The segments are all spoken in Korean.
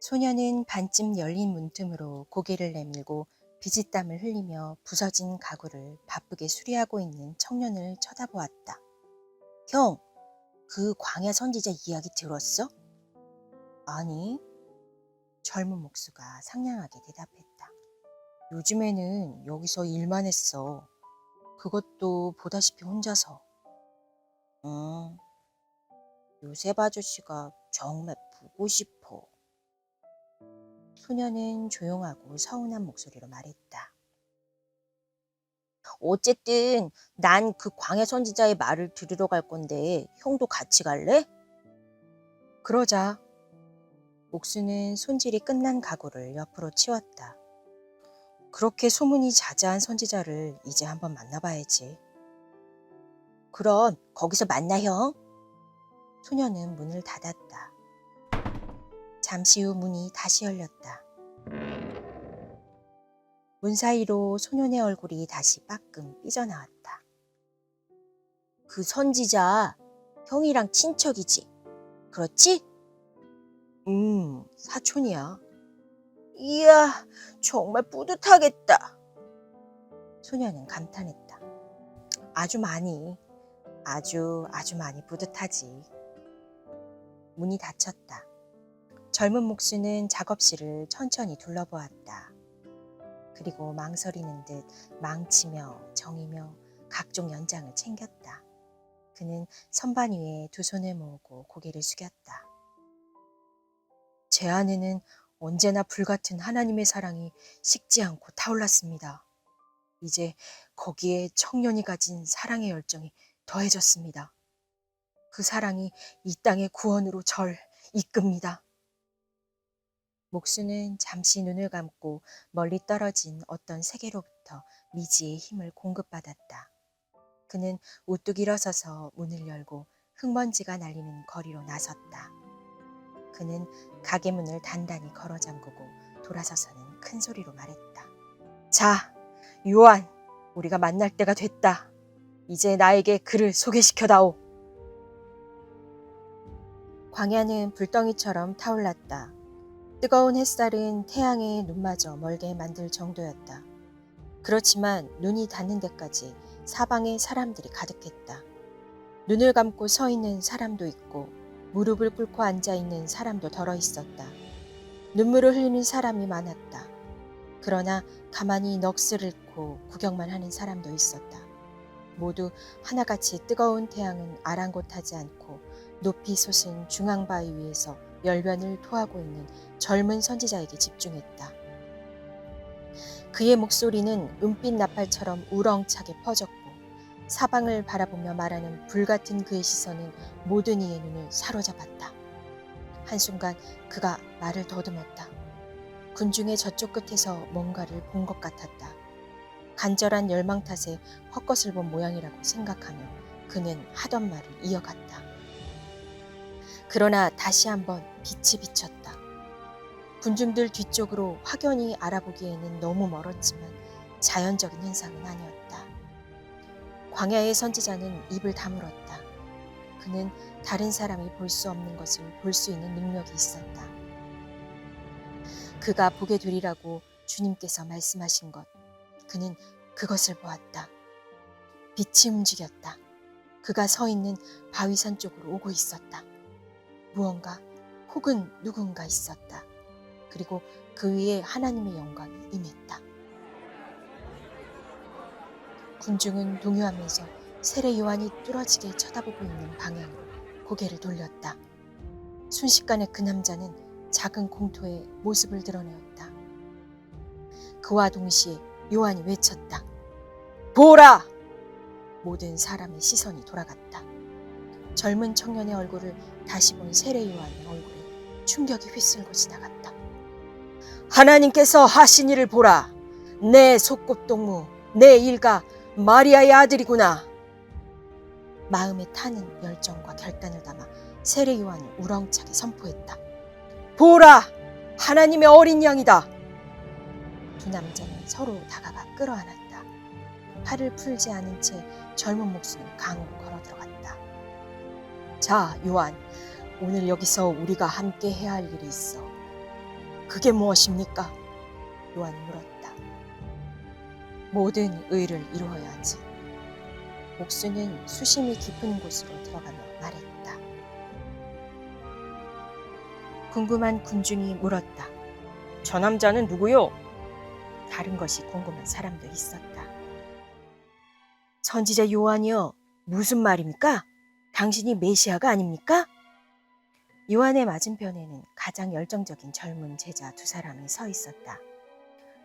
소녀는 반쯤 열린 문틈으로 고개를 내밀고 비지땀을 흘리며 부서진 가구를 바쁘게 수리하고 있는 청년을 쳐다보았다. 형, 그 광야 선지자 이야기 들었어? 아니, 젊은 목수가 상냥하게 대답했다. 요즘에는 여기서 일만 했어. 그것도 보다시피 혼자서. 요셉 아저씨가 정말 보고 싶어. 소녀는 조용하고 서운한 목소리로 말했다. 어쨌든 난 그 광야 선지자의 말을 들으러 갈 건데 형도 같이 갈래? 그러자. 목수는 손질이 끝난 가구를 옆으로 치웠다. 그렇게 소문이 자자한 선지자를 이제 한번 만나봐야지. 그럼 거기서 만나 형. 소녀는 문을 닫았다. 잠시 후 문이 다시 열렸다. 문 사이로 소년의 얼굴이 다시 빠끔 삐져나왔다. 그 선지자 형이랑 친척이지? 그렇지? 사촌이야. 이야, 정말 뿌듯하겠다. 소녀는 감탄했다. 아주 많이 뿌듯하지. 문이 닫혔다. 젊은 목수는 작업실을 천천히 둘러보았다. 그리고 망설이는 듯 망치며 정이며 각종 연장을 챙겼다. 그는 선반 위에 두 손을 모으고 고개를 숙였다. 제 안에는 언제나 불같은 하나님의 사랑이 식지 않고 타올랐습니다. 이제 거기에 청년이 가진 사랑의 열정이 더해졌습니다. 그 사랑이 이 땅의 구원으로 절 이끕니다. 목수는 잠시 눈을 감고 멀리 떨어진 어떤 세계로부터 미지의 힘을 공급받았다. 그는 우뚝 일어서서 문을 열고 흙먼지가 날리는 거리로 나섰다. 그는 가게 문을 단단히 걸어 잠그고 돌아서서는 큰 소리로 말했다. 자, 요한, 우리가 만날 때가 됐다. 이제 나에게 그를 소개시켜다오. 광야는 불덩이처럼 타올랐다. 뜨거운 햇살은 태양의 눈마저 멀게 만들 정도였다. 그렇지만 눈이 닿는 데까지 사방에 사람들이 가득했다. 눈을 감고 서 있는 사람도 있고 무릎을 꿇고 앉아 있는 사람도 덜어 있었다. 눈물을 흘리는 사람이 많았다. 그러나 가만히 넋을 잃고 구경만 하는 사람도 있었다. 모두 하나같이 뜨거운 태양은 아랑곳하지 않고 높이 솟은 중앙바위 위에서 열변을 토하고 있는 젊은 선지자에게 집중했다. 그의 목소리는 은빛 나팔처럼 우렁차게 퍼졌고 사방을 바라보며 말하는 불같은 그의 시선은 모든 이의 눈을 사로잡았다. 한순간 그가 말을 더듬었다. 군중의 저쪽 끝에서 뭔가를 본 것 같았다. 간절한 열망 탓에 헛것을 본 모양이라고 생각하며 그는 하던 말을 이어갔다. 그러나 다시 한번 빛이 비쳤다. 군중들 뒤쪽으로 확연히 알아보기에는 너무 멀었지만 자연적인 현상은 아니었다. 광야의 선지자는 입을 다물었다. 그는 다른 사람이 볼 수 없는 것을 볼 수 있는 능력이 있었다. 그가 보게 되리라고 주님께서 말씀하신 것, 그는 그것을 보았다. 빛이 움직였다. 그가 서 있는 바위산 쪽으로 오고 있었다. 무언가 혹은 누군가 있었다. 그리고 그 위에 하나님의 영광이 임했다. 군중은 동요하면서 세례 요한이 뚫어지게 쳐다보고 있는 방향으로 고개를 돌렸다. 순식간에 그 남자는 작은 공터에 모습을 드러내었다. 그와 동시에 요한이 외쳤다. 보라! 모든 사람의 시선이 돌아갔다. 젊은 청년의 얼굴을 다시 본 세례 요한의 얼굴에 충격이 휘슬고 지나갔다. 하나님께서 하신 일을 보라. 내 속꿉동무, 내 일가 마리아의 아들이구나. 마음에 타는 열정과 결단을 담아 세례 요한이 우렁차게 선포했다. 보라! 하나님의 어린 양이다. 두 남자는 서로 다가가 끌어안았다. 팔을 풀지 않은 채 젊은 목수는 강으로 걸어 들어갔다. 자, 요한, 오늘 여기서 우리가 함께 해야 할 일이 있어. 그게 무엇입니까? 요한이 물었다. 모든 의를 이루어야지. 목수는 수심이 깊은 곳으로 들어가며 말했다. 궁금한 군중이 물었다. 저 남자는 누구요? 다른 것이 궁금한 사람도 있었다. 선지자 요한이요. 무슨 말입니까? 당신이 메시아가 아닙니까? 요한의 맞은편에는 가장 열정적인 젊은 제자 두 사람이 서 있었다.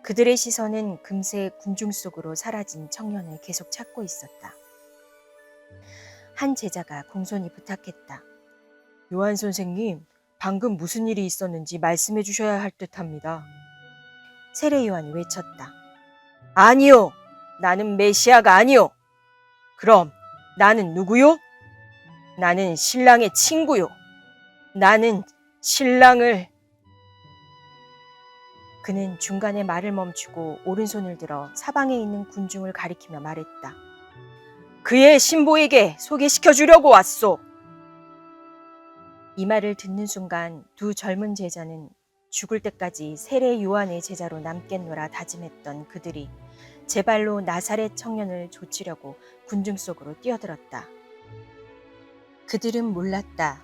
그들의 시선은 금세 군중 속으로 사라진 청년을 계속 찾고 있었다. 한 제자가 공손히 부탁했다. 요한 선생님, 방금 무슨 일이 있었는지 말씀해 주셔야 할 듯합니다. 세례 요한이 외쳤다. 아니요, 나는 메시아가 아니요. 그럼 나는 누구요? 나는 신랑의 친구요. 나는 신랑을... 그는 중간에 말을 멈추고 오른손을 들어 사방에 있는 군중을 가리키며 말했다. 그의 신부에게 소개시켜 주려고 왔소. 이 말을 듣는 순간 두 젊은 제자는 죽을 때까지 세례 요한의 제자로 남겠노라 다짐했던 그들이 제 발로 나사렛 청년을 조치려고 군중 속으로 뛰어들었다. 그들은 몰랐다.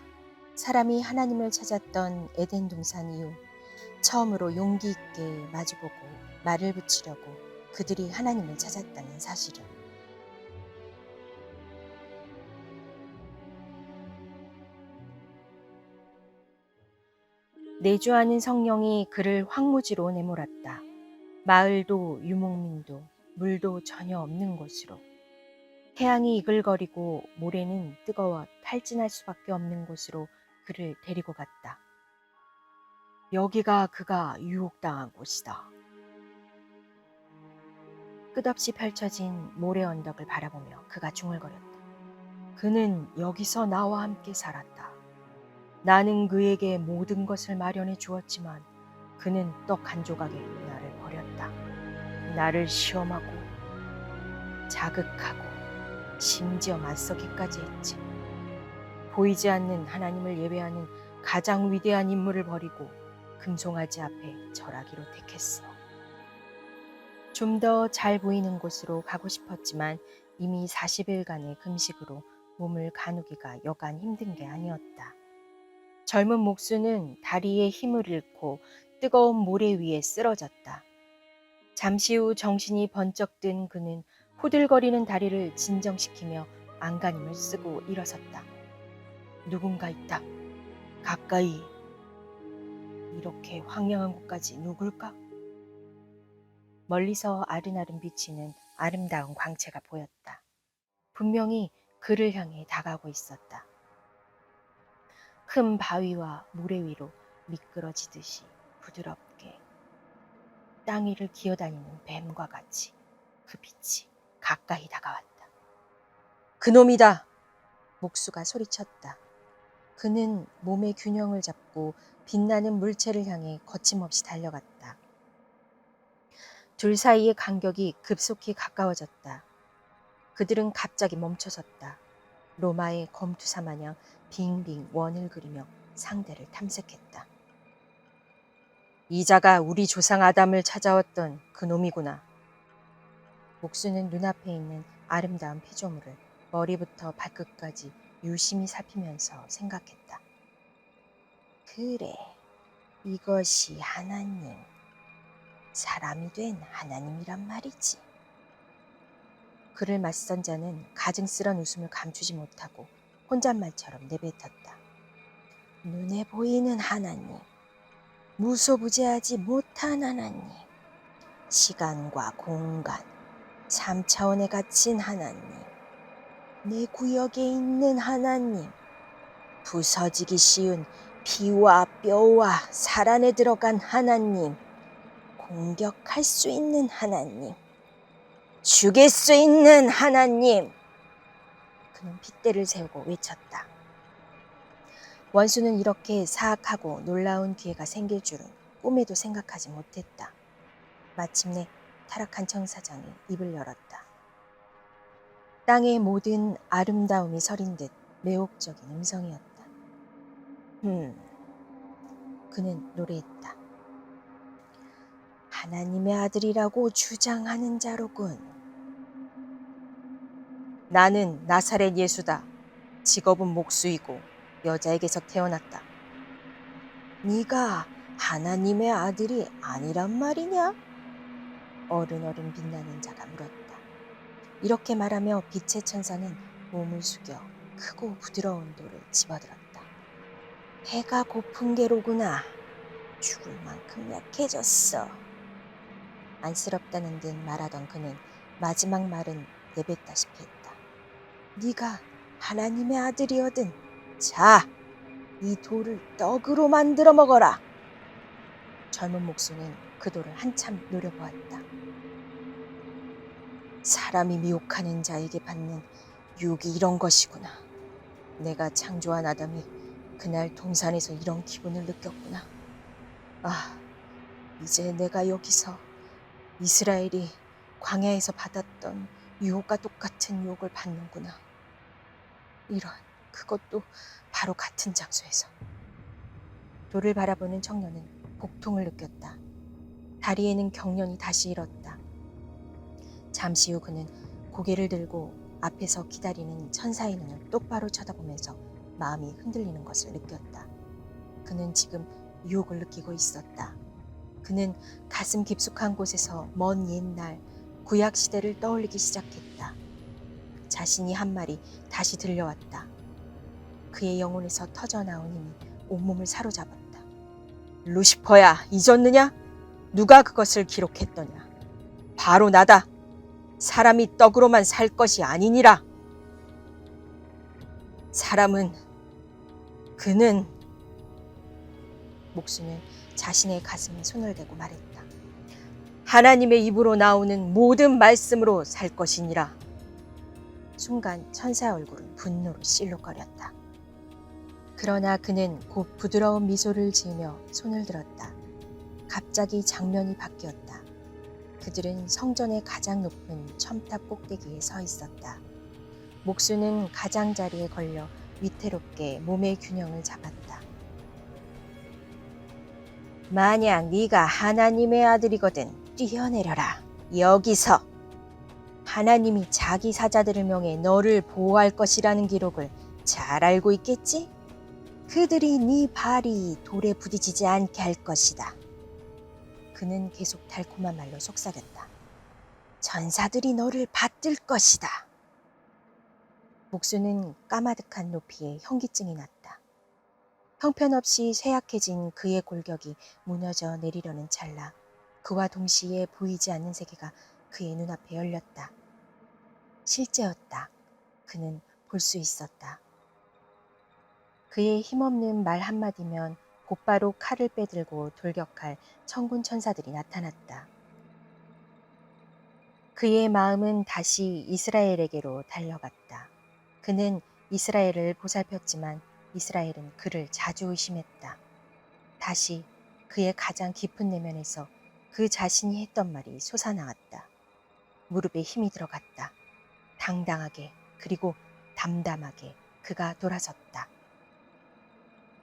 사람이 하나님을 찾았던 에덴 동산 이후 처음으로 용기 있게 마주보고 말을 붙이려고 그들이 하나님을 찾았다는 사실을. 내주하는 성령이 그를 황무지로 내몰았다. 마을도 유목민도 물도 전혀 없는 곳으로. 태양이 이글거리고 모래는 뜨거워 탈진할 수밖에 없는 곳으로 그를 데리고 갔다. 여기가 그가 유혹당한 곳이다. 끝없이 펼쳐진 모래 언덕을 바라보며 그가 중얼거렸다. 그는 여기서 나와 함께 살았다. 나는 그에게 모든 것을 마련해 주었지만 그는 떡 한 조각에 나를 버렸다. 나를 시험하고 자극하고 심지어 맞서기까지 했지. 보이지 않는 하나님을 예배하는 가장 위대한 인물을 버리고 금송아지 앞에 절하기로 택했어. 좀 더 잘 보이는 곳으로 가고 싶었지만 이미 40일간의 금식으로 몸을 가누기가 여간 힘든 게 아니었다. 젊은 목수는 다리에 힘을 잃고 뜨거운 모래 위에 쓰러졌다. 잠시 후 정신이 번쩍 든 그는 후들거리는 다리를 진정시키며 안간힘을 쓰고 일어섰다. 누군가 있다. 가까이. 이렇게 황량한 곳까지 누굴까? 멀리서 아른아른 비치는 아름다운 광채가 보였다. 분명히 그를 향해 다가오고 있었다. 큰 바위와 모래 위로 미끄러지듯이 부드럽게 땅 위를 기어다니는 뱀과 같이 그 빛이 가까이 다가왔다. 그놈이다! 목수가 소리쳤다. 그는 몸의 균형을 잡고 빛나는 물체를 향해 거침없이 달려갔다. 둘 사이의 간격이 급속히 가까워졌다. 그들은 갑자기 멈춰섰다. 로마의 검투사 마냥 빙빙 원을 그리며 상대를 탐색했다. 이자가 우리 조상 아담을 찾아왔던 그놈이구나. 목수는 눈앞에 있는 아름다운 피조물을 머리부터 발끝까지 유심히 살피면서 생각했다. 그래, 이것이 하나님, 사람이 된 하나님이란 말이지. 그를 맞선 자는 가증스런 웃음을 감추지 못하고 혼잣말처럼 내뱉었다. 눈에 보이는 하나님, 무소부재하지 못한 하나님, 시간과 공간, 3차원에 갇힌 하나님, 내 구역에 있는 하나님, 부서지기 쉬운 피와 뼈와 살 안에 들어간 하나님, 공격할 수 있는 하나님, 죽일 수 있는 하나님. 그는 핏대를 세우고 외쳤다. 원수는 이렇게 사악하고 놀라운 기회가 생길 줄은 꿈에도 생각하지 못했다. 마침내 타락한 청사장이 입을 열었다. 땅의 모든 아름다움이 서린 듯 매혹적인 음성이었다. 그는 노래했다. 하나님의 아들이라고 주장하는 자로군. 나는 나사렛 예수다. 직업은 목수이고 여자에게서 태어났다. 네가 하나님의 아들이 아니란 말이냐? 어른어른 빛나는 자가 물었다. 이렇게 말하며 빛의 천사는 몸을 숙여 크고 부드러운 돌을 집어들었다. 배가 고픈 게로구나. 죽을 만큼 약해졌어. 안쓰럽다는 듯 말하던 그는 마지막 말은 내뱉다시피 했다. 네가 하나님의 아들이거든. 자, 이 돌을 떡으로 만들어 먹어라. 젊은 목수는 그 돌을 한참 노려보았다. 사람이 미혹하는 자에게 받는 유혹이 이런 것이구나. 내가 창조한 아담이 그날 동산에서 이런 기분을 느꼈구나. 아, 이제 내가 여기서 이스라엘이 광야에서 받았던 유혹과 똑같은 유혹을 받는구나. 이런, 그것도 바로 같은 장소에서. 돌을 바라보는 청년은 복통을 느꼈다. 다리에는 경련이 다시 일었다. 잠시 후 그는 고개를 들고 앞에서 기다리는 천사의 눈을 똑바로 쳐다보면서 마음이 흔들리는 것을 느꼈다. 그는 지금 유혹을 느끼고 있었다. 그는 가슴 깊숙한 곳에서 먼 옛날 구약 시대를 떠올리기 시작했다. 자신이 한 말이 다시 들려왔다. 그의 영혼에서 터져나온 힘이 온몸을 사로잡았다. 루시퍼야, 잊었느냐? 누가 그것을 기록했더냐? 바로 나다. 사람이 떡으로만 살 것이 아니니라. 그는 목수는 자신의 가슴에 손을 대고 말했다. 하나님의 입으로 나오는 모든 말씀으로 살 것이니라. 순간 천사의 얼굴은 분노로 실룩거렸다. 그러나 그는 곧 부드러운 미소를 지으며 손을 들었다. 갑자기 장면이 바뀌었다. 그들은 성전의 가장 높은 첨탑 꼭대기에 서 있었다. 목수는 가장자리에 걸려 위태롭게 몸의 균형을 잡았다. 만약 네가 하나님의 아들이거든 뛰어내려라. 여기서. 하나님이 자기 사자들을 명해 너를 보호할 것이라는 기록을 잘 알고 있겠지? 그들이 네 발이 돌에 부딪히지 않게 할 것이다. 그는 계속 달콤한 말로 속삭였다. 전사들이 너를 받들 것이다. 목수는 까마득한 높이에 현기증이 났다. 형편없이 쇠약해진 그의 골격이 무너져 내리려는 찰나 그와 동시에 보이지 않는 세계가 그의 눈앞에 열렸다. 실제였다. 그는 볼 수 있었다. 그의 힘없는 말 한마디면 곧바로 칼을 빼들고 돌격할 천군 천사들이 나타났다. 그의 마음은 다시 이스라엘에게로 달려갔다. 그는 이스라엘을 보살폈지만 이스라엘은 그를 자주 의심했다. 다시 그의 가장 깊은 내면에서 그 자신이 했던 말이 솟아나왔다. 무릎에 힘이 들어갔다. 당당하게 그리고 담담하게 그가 돌아섰다.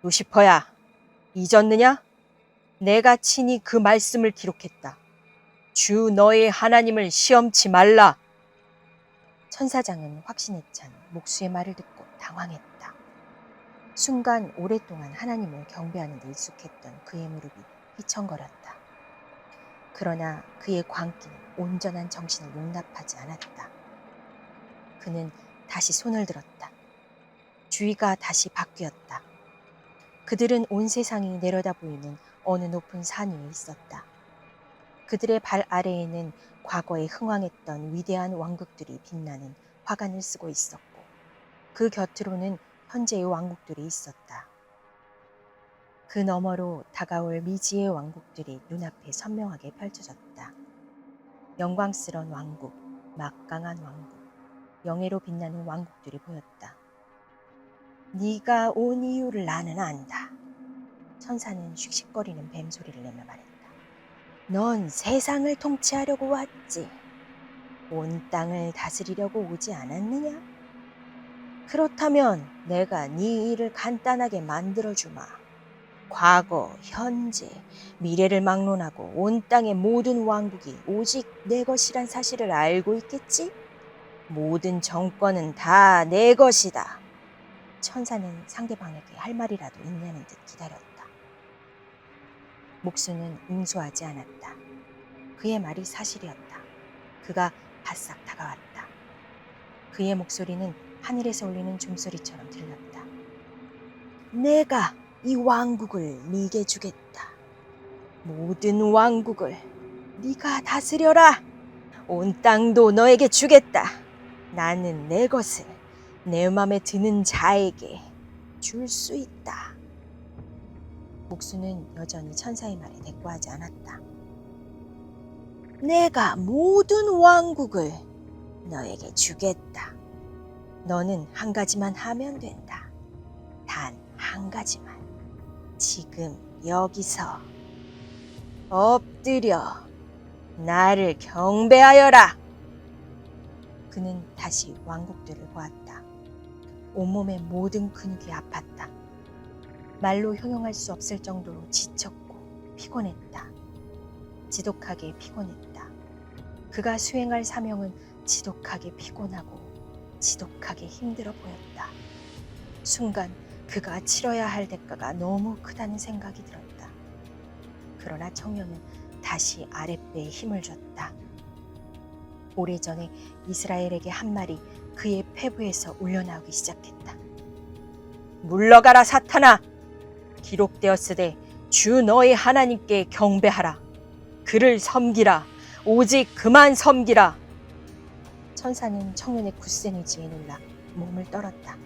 루시퍼야, 잊었느냐? 내가 친히 그 말씀을 기록했다. 주 너의 하나님을 시험치 말라. 천사장은 확신에 찬 목수의 말을 듣고 당황했다. 순간 오랫동안 하나님을 경배하는 데 익숙했던 그의 무릎이 휘청거렸다. 그러나 그의 광기는 온전한 정신을 용납하지 않았다. 그는 다시 손을 들었다. 주위가 다시 바뀌었다. 그들은 온 세상이 내려다 보이는 어느 높은 산 위에 있었다. 그들의 발 아래에는 과거에 흥왕했던 위대한 왕국들이 빛나는 화관을 쓰고 있었고 그 곁으로는 현재의 왕국들이 있었다. 그 너머로 다가올 미지의 왕국들이 눈앞에 선명하게 펼쳐졌다. 영광스러운 왕국, 막강한 왕국, 영예로 빛나는 왕국들이 보였다. 네가 온 이유를 나는 안다. 천사는 씩씩거리는 뱀소리를 내며 말했다. 넌 세상을 통치하려고 왔지. 온 땅을 다스리려고 오지 않았느냐? 그렇다면 내가 네 일을 간단하게 만들어주마. 과거, 현재, 미래를 막론하고 온 땅의 모든 왕국이 오직 내 것이란 사실을 알고 있겠지? 모든 정권은 다 내 것이다. 천사는 상대방에게 할 말이라도 있냐는 듯 기다렸다. 목수는 응수하지 않았다. 그의 말이 사실이었다. 그가 바싹 다가왔다. 그의 목소리는 하늘에서 울리는 종소리처럼 들렸다. 내가 이 왕국을 네게 주겠다. 모든 왕국을 네가 다스려라. 온 땅도 너에게 주겠다. 나는 내 것을 내 맘에 드는 자에게 줄 수 있다. 목수는 여전히 천사의 말에 대꾸하지 않았다. 내가 모든 왕국을 너에게 주겠다. 너는 한 가지만 하면 된다. 단 한 가지만. 지금 여기서 엎드려 나를 경배하여라. 그는 다시 왕국들을 보았다. 온몸의 모든 근육이 아팠다. 말로 형용할 수 없을 정도로 지쳤고 피곤했다. 지독하게 피곤했다. 그가 수행할 사명은 지독하게 피곤하고 지독하게 힘들어 보였다. 순간 그가 치러야 할 대가가 너무 크다는 생각이 들었다. 그러나 청년은 다시 아랫배에 힘을 줬다. 오래전에 이스라엘에게 한 말이 그의 폐부에서 울려나오기 시작했다. 물러가라 사탄아! 기록되었으되 주 너의 하나님께 경배하라. 그를 섬기라. 오직 그만 섬기라. 천사는 청년의 굳센 의지에 놀라 몸을 떨었다.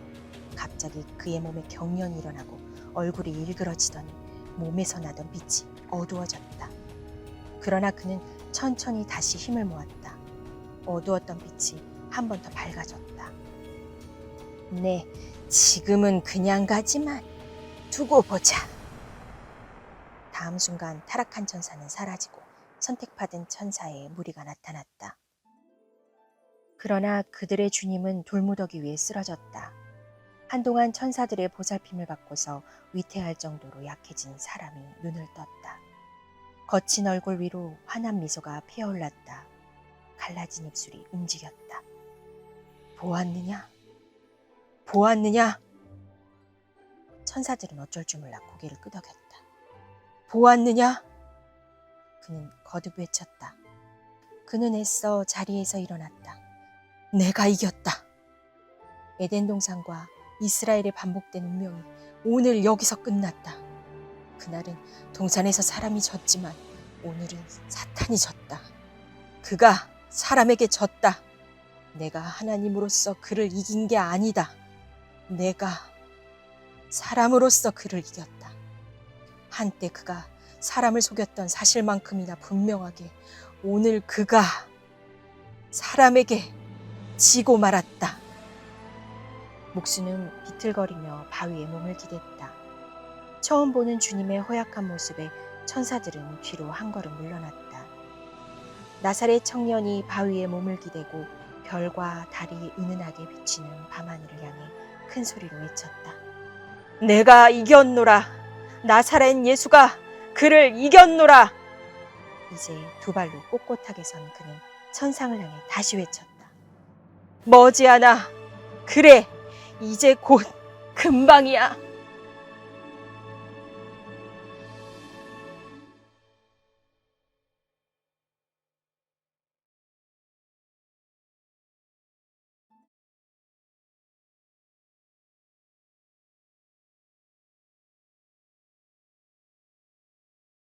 갑자기 그의 몸에 경련이 일어나고 얼굴이 일그러지더니 몸에서 나던 빛이 어두워졌다. 그러나 그는 천천히 다시 힘을 모았다. 어두웠던 빛이 한 번 더 밝아졌다. 네, 지금은 그냥 가지만 두고 보자. 다음 순간 타락한 천사는 사라지고 선택받은 천사의 무리가 나타났다. 그러나 그들의 주님은 돌무더기 위에 쓰러졌다. 한동안 천사들의 보살핌을 받고서 위태할 정도로 약해진 사람이 눈을 떴다. 거친 얼굴 위로 환한 미소가 피어올랐다. 갈라진 입술이 움직였다. 보았느냐? 보았느냐? 천사들은 어쩔 줄 몰라 고개를 끄덕였다. 보았느냐? 그는 거듭 외쳤다. 그는 애써 자리에서 일어났다. 내가 이겼다. 에덴 동산과 이스라엘의 반복된 운명이 오늘 여기서 끝났다. 그날은 동산에서 사람이 졌지만 오늘은 사탄이 졌다. 그가 사람에게 졌다. 내가 하나님으로서 그를 이긴 게 아니다. 내가 사람으로서 그를 이겼다. 한때 그가 사람을 속였던 사실만큼이나 분명하게 오늘 그가 사람에게 지고 말았다. 목수는 비틀거리며 바위에 몸을 기댔다. 처음 보는 주님의 허약한 모습에 천사들은 뒤로 한 걸음 물러났다. 나사렛 청년이 바위에 몸을 기대고 별과 달이 은은하게 비치는 밤하늘을 향해 큰 소리로 외쳤다. 내가 이겼노라. 나사렛 예수가 그를 이겼노라. 이제 두 발로 꼿꼿하게 선 그는 천상을 향해 다시 외쳤다. 머지않아. 그래, 이제 곧 금방이야.